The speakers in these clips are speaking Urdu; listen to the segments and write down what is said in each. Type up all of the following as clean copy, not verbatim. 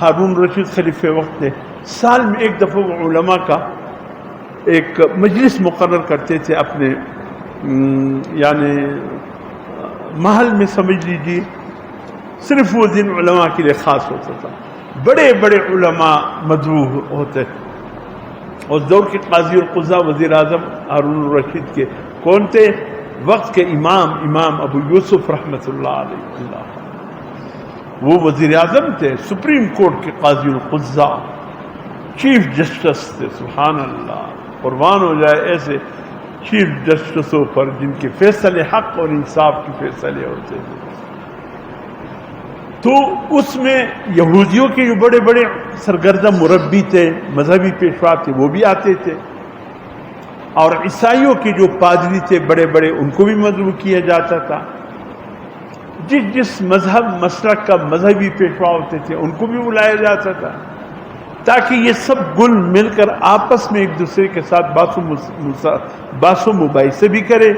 ہارون رشید خلیفہ وقت نے سال میں ایک دفعہ علماء کا ایک مجلس مقرر کرتے تھے اپنے یعنی محل میں، سمجھ لیجیے صرف وہ دن علماء کے لیے خاص ہوتا تھا. بڑے بڑے علماء مدعو ہوتے تھے. اس دور کے قاضی القضاء وزیر اعظم ہارون الرشید کے کون تھے؟ وقت کے امام ابو یوسف رحمۃ اللہ علیہ. وہ وزیر اعظم تھے، سپریم کورٹ کے قاضی القضاء، چیف جسٹس تھے. سبحان اللہ، قربان ہو جائے ایسے چیف جسٹسوں پر جن کے فیصلے حق اور انصاف کے فیصلے ہوتے تھے. تو اس میں یہودیوں کے جو بڑے بڑے سرگردہ مربی تھے، مذہبی پیشوا تھے، وہ بھی آتے تھے، اور عیسائیوں کے جو پادری تھے بڑے بڑے، ان کو بھی مدعو کیا جاتا تھا. جس مذہب مسلک کا مذہبی پیشوا ہوتے تھے ان کو بھی بلایا جاتا تھا، تاکہ یہ سب گل مل کر آپس میں ایک دوسرے کے ساتھ بحث و مباحثے بھی کرے،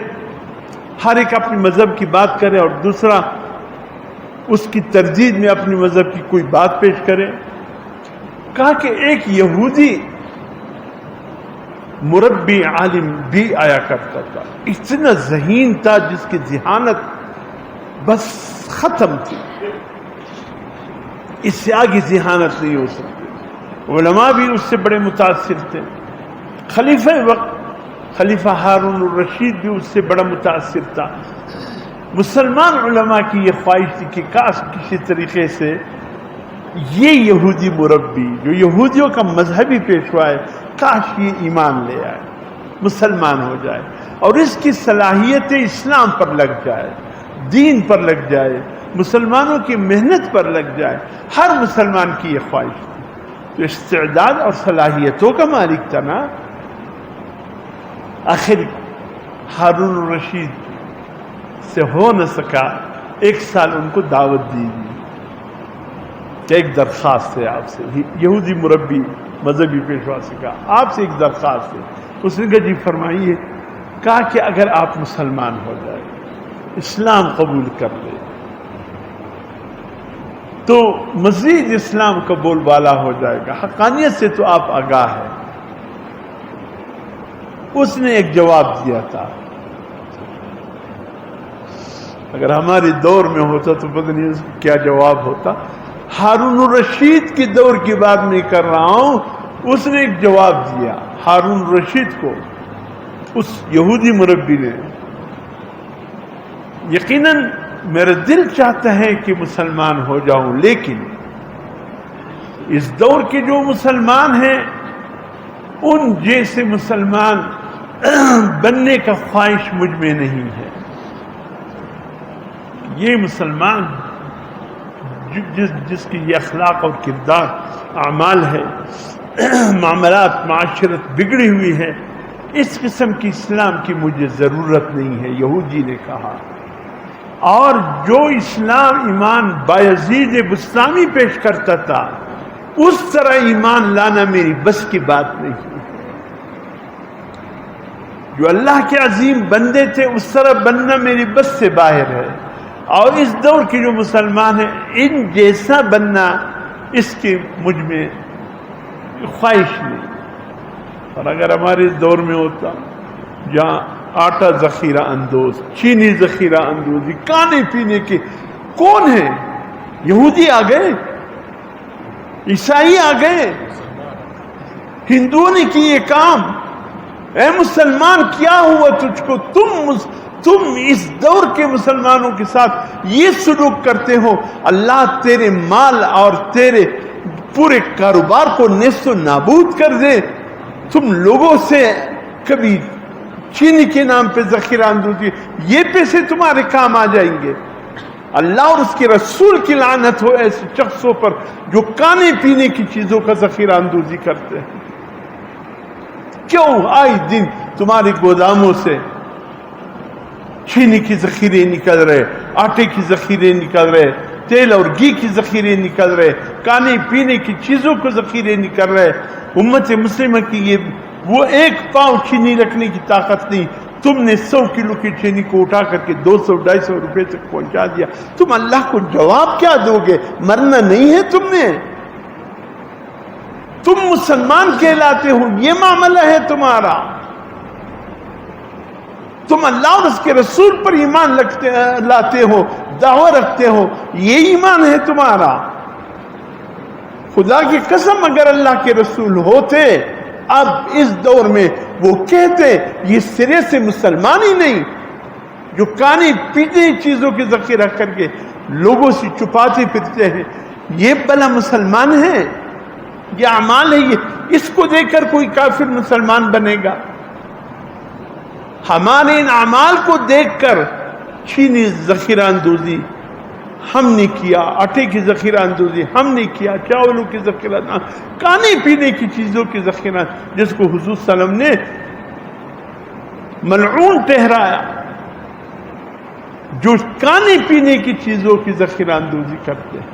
ہر ایک اپنے مذہب کی بات کرے اور دوسرا اس کی تردید میں اپنے مذہب کی کوئی بات پیش کرے. کہا کہ ایک یہودی مربی عالم بھی آیا کرتا تھا، اتنا ذہین تھا جس کی ذہانت بس ختم تھی، اس سے آگے ذہانت نہیں ہو سکتی. علماء بھی اس سے بڑے متاثر تھے. خلیفہ ہارون الرشید بھی اس سے بڑا متاثر تھا. مسلمان علماء کی یہ خواہش تھی کہ کاش کسی طریقے سے یہ یہودی مربی جو یہودیوں کا مذہبی پیشوا ہے، کاش یہ ایمان لے آئے، مسلمان ہو جائے، اور اس کی صلاحیت اسلام پر لگ جائے، دین پر لگ جائے، مسلمانوں کی محنت پر لگ جائے. ہر مسلمان کی یہ خواہش تھی. تو استعداد اور صلاحیتوں کا مالک تھا نا. آخر ہارون الرشید سے ہو نہ سکا. ایک سال ان کو دعوت دی گئی کہ ایک درخواست ہے آپ سے. یہودی مربی مذہبی پیشوا سے کہا آپ سے ایک درخواست ہے. اس نے کہا جی فرمائیے. کہا کہ اگر آپ مسلمان ہو جائے، اسلام قبول کر لے، تو مزید اسلام کا بول بالا ہو جائے گا، حقانیت سے تو آپ آگاہ ہیں. اس نے ایک جواب دیا تھا، اگر ہمارے دور میں ہوتا تو پتہ نہیں اس کو کیا جواب ہوتا. ہارون الرشید کے دور کی بات نہیں کر رہا ہوں. اس نے ایک جواب دیا ہارون الرشید کو، اس یہودی مربی نے. یقیناً میرا دل چاہتا ہے کہ مسلمان ہو جاؤں، لیکن اس دور کے جو مسلمان ہیں ان جیسے مسلمان بننے کا خواہش مجھ میں نہیں ہے. یہ مسلمان جس کی یہ اخلاق اور کردار اعمال ہے، معاملات معاشرت بگڑی ہوئی ہے، اس قسم کی اسلام کی مجھے ضرورت نہیں ہے، یہودی نے کہا. اور جو اسلام ایمان بایزید بسطامی پیش کرتا تھا اس طرح ایمان لانا میری بس کی بات نہیں ہے. جو اللہ کے عظیم بندے تھے اس طرح بننا میری بس سے باہر ہے. اور اس دور کے جو مسلمان ہیں ان جیسا بننا اس کی مجھ میں خواہش نہیں. اور اگر ہمارے دور میں ہوتا جہاں آٹا ذخیرہ اندوز، چینی ذخیرہ اندوزی، کھانے پینے کے کون ہیں؟ یہودی آ گئے، عیسائی آ گئے، ہندوؤں نے کی یہ کام. اے مسلمان کیا ہوا تجھ کو؟ تم اس دور کے مسلمانوں کے ساتھ یہ سلوک کرتے ہو. اللہ تیرے مال اور تیرے پورے کاروبار کو نیست و نابود کر دے. تم لوگوں سے کبھی چینی کے نام پہ ذخیرہ اندوزی، یہ پیسے تمہارے کام آ جائیں گے. اللہ اور اس کے رسول کی لعنت ہو ایسے شخصوں پر جو کھانے پینے کی چیزوں کا ذخیرہ اندوزی کرتے ہیں. کیوں آئے دن تمہارے گوداموں سے چینی کی ذخیرے نکل رہے، آٹے کی ذخیرے نکل رہے، تیل اور گھی کی ذخیرے نکل رہے، کھانے پینے کی چیزوں کو ذخیرے نکل رہے. امت مسلمہ کی یہ وہ ایک پاؤں چینی رکھنے کی طاقت نہیں. تم نے 100 کلو کی چینی کو اٹھا کر کے 200-250 روپے تک پہنچا دیا. تم اللہ کو جواب کیا دو گے؟ مرنا نہیں ہے تم نے. تم مسلمان کہلاتے ہو، یہ معاملہ ہے تمہارا، تم اللہ اور اس کے رسول پر ایمان لاتے ہو، دعویٰ رکھتے ہو، یہ ایمان ہے تمہارا۔ خدا کی قسم اگر اللہ کے رسول ہوتے اب اس دور میں وہ کہتے یہ سرے سے مسلمان ہی نہیں، جو کھانے پیتے چیزوں کے ذخیرہ کر کے لوگوں سے چھپاتے پھرتے ہیں، یہ بلا مسلمان ہے، یہ اعمال ہے، یہ اس کو دیکھ کر کوئی کافر مسلمان بنے گا؟ ہمارے ان اعمال کو دیکھ کر چینی ذخیرہ اندوزی ہم نے کیا، آٹے کی ذخیرہ اندوزی ہم نے کیا، چاولوں کی ذخیرہ، کھانے پینے کی چیزوں کی ذخیرہ، جس کو حضور صلی اللہ علیہ وسلم نے ملعون ٹھہرایا، جو کھانے پینے کی چیزوں کی ذخیرہ اندوزی کرتے ہیں۔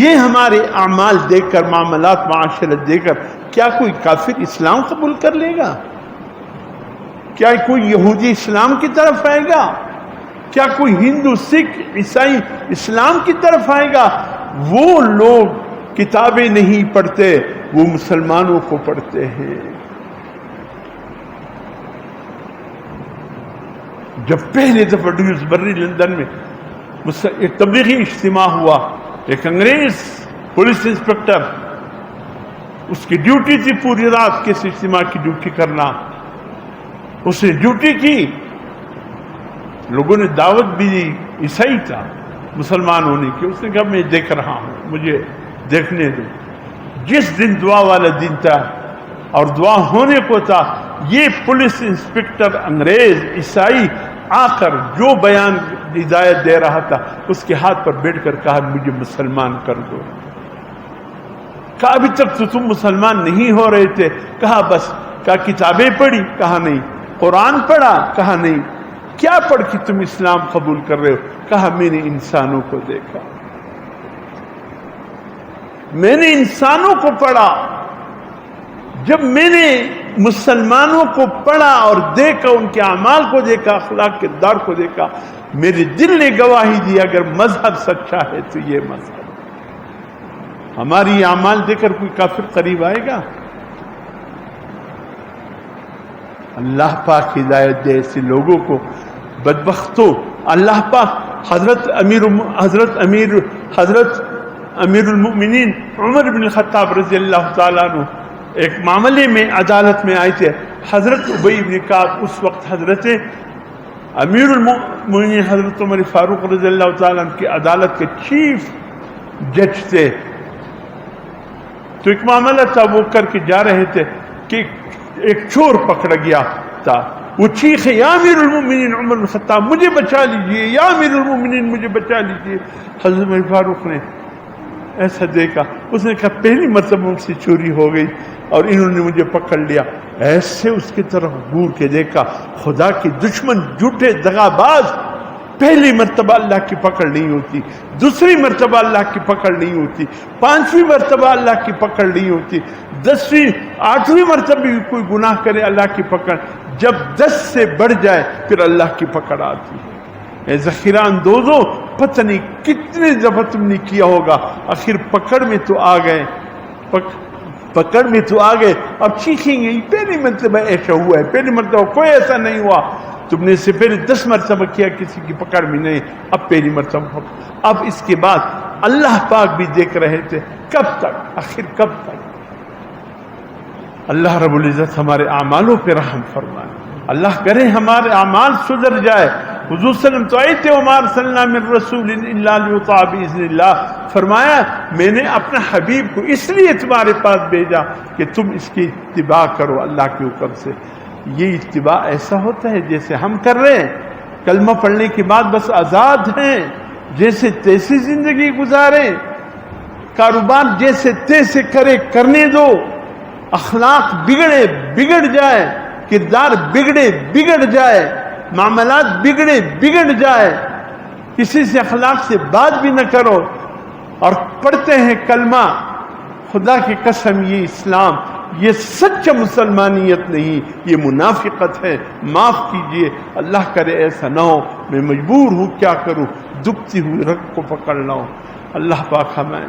یہ ہمارے اعمال دیکھ کر، معاملات معاشرت دیکھ کر کیا کوئی کافر اسلام قبول کر لے گا؟ کیا کوئی یہودی اسلام کی طرف آئے گا؟ کیا کوئی ہندو، سکھ، عیسائی اسلام کی طرف آئے گا؟ وہ لوگ کتابیں نہیں پڑھتے، وہ مسلمانوں کو پڑھتے ہیں۔ جب پہلی دفعہ ڈیوزبری لندن میں ایک تبلیغی اجتماع ہوا، ایک انگریز پولیس انسپکٹر، اس کی ڈیوٹی تھی پوری رات کس اجتماع کی ڈیوٹی کرنا، اس نے ڈیوٹی کی، لوگوں نے دعوت بھی دی، عیسائی تھا، مسلمان ہونے کی، اس نے کہا میں دیکھ رہا ہوں، مجھے دیکھنے دو۔ جس دن دعا والا دن تھا اور دعا ہونے کو تھا، یہ پولیس انسپکٹر انگریز عیسائی آ کر جو بیان ہدایت دے رہا تھا اس کے ہاتھ پر بیٹھ کر کہا مجھے مسلمان کر دو۔ کہا ابھی تک تو تم مسلمان نہیں ہو رہے تھے، کہا بس، کہا کتابیں پڑھی، کہا نہیں، قرآن پڑھا، کہا نہیں، کیا پڑھ کے تم اسلام قبول کر رہے ہو؟ کہا میں نے انسانوں کو دیکھا، میں نے انسانوں کو پڑھا، جب میں نے مسلمانوں کو پڑھا اور دیکھا، ان کے اعمال کو دیکھا، اخلاق کردار کو دیکھا، میرے دل نے گواہی دی اگر مذہب سچا ہے تو یہ مذہب۔ ہماری اعمال دیکھ کر کوئی کافر قریب آئے گا؟ اللہ پاک ہدایت دے ایسے لوگوں کو، بدبختوں۔ اللہ پاک حضرت امیر المؤمنین عمر بن الخطاب رضی اللہ تعالیٰ عنہ ایک معاملے میں عدالت میں آئے تھے، حضرت ابی بن کعب اس وقت حضرت امیر المؤمنین حضرت عمر فاروق رضی اللہ تعالیٰ عنہ کی عدالت کے چیف جج تھے۔ تو ایک معاملہ تھا، وہ کر کے جا رہے تھے کہ ایک چور پکڑا گیا تھا، وہ چیخے یا امیر المؤمنین عمر بن الخطاب مجھے بچا لیجئے، یا امیر المؤمنین مجھے بچا لیجئے۔ حضرت عمر فاروق نے ایسا دیکھا، اس نے کہا پہلی مرتبہ مجھ سے چوری ہو گئی اور انہوں نے مجھے پکڑ لیا۔ ایسے اس کی طرف گور کے دیکھا، خدا کے دشمن، جھوٹے دغا باز، پہلی مرتبہ اللہ کی پکڑ نہیں ہوتی، دوسری مرتبہ اللہ کی پکڑ نہیں ہوتی، پانچویں مرتبہ اللہ کی پکڑ نہیں ہوتی، 10ویں 8ویں مرتبہ بھی کوئی گناہ کرے اللہ کی پکڑ، جب 10 سے بڑھ جائے پھر اللہ کی پکڑ آتی ہے۔ اے ذخیرہ اندوزو، پتہ نہیں کتنے دفعہ تم نے کیا ہوگا، آخر پکڑ میں تو آ گئے، پکڑ میں تو آ گئے، اب چیخیں گے پہلی مرتبہ ایسا ہوا ہے، پہلی مرتبہ کوئی ایسا نہیں ہوا، تم نے اس سے پہلے 10 مرتبہ کیا، کسی کی پکڑ میں نہیں، اب پہلی مرتبہ۔ اب اس کے بعد اللہ پاک بھی دیکھ رہے تھے، کب تک، آخر کب تک؟ اللہ رب العزت ہمارے اعمالوں پہ رحم فرمائے، اللہ کرے ہمارے اعمال سدھر جائے۔ حضور صلی اللہ علیہ وسلم تو آئے تھے وَمَا أَرْسَلْنَا مِن رَّسُولٍ إِلَّا لِيُطَاعَ بِإِذْنِ اللَّهِ، فرمایا میں نے اپنے حبیب کو اس لیے تمہارے پاس بھیجا کہ تم اس کی اتباع کرو اللہ کے حکم سے۔ یہ اتباع ایسا ہوتا ہے جیسے ہم کر رہے ہیں، کلمہ پڑھنے کے بعد بس آزاد ہیں، جیسے تیسی زندگی گزاریں، کاروبار جیسے تیسے کرے کرنے دو، اخلاق بگڑے بگڑ جائے، کردار بگڑے بگڑ جائے، معاملات بگڑے بگڑ جائے، کسی سے اخلاق سے بات بھی نہ کرو، اور پڑھتے ہیں کلمہ، خدا کی قسم یہ اسلام، یہ سچ مسلمانیت نہیں، یہ منافقت ہے، معاف کیجئے، اللہ کرے ایسا نہ ہو، میں مجبور ہوں کیا کروں، دکھتی ہوئی رگ کو پکڑ لاؤں۔ اللہ پاک ہمیں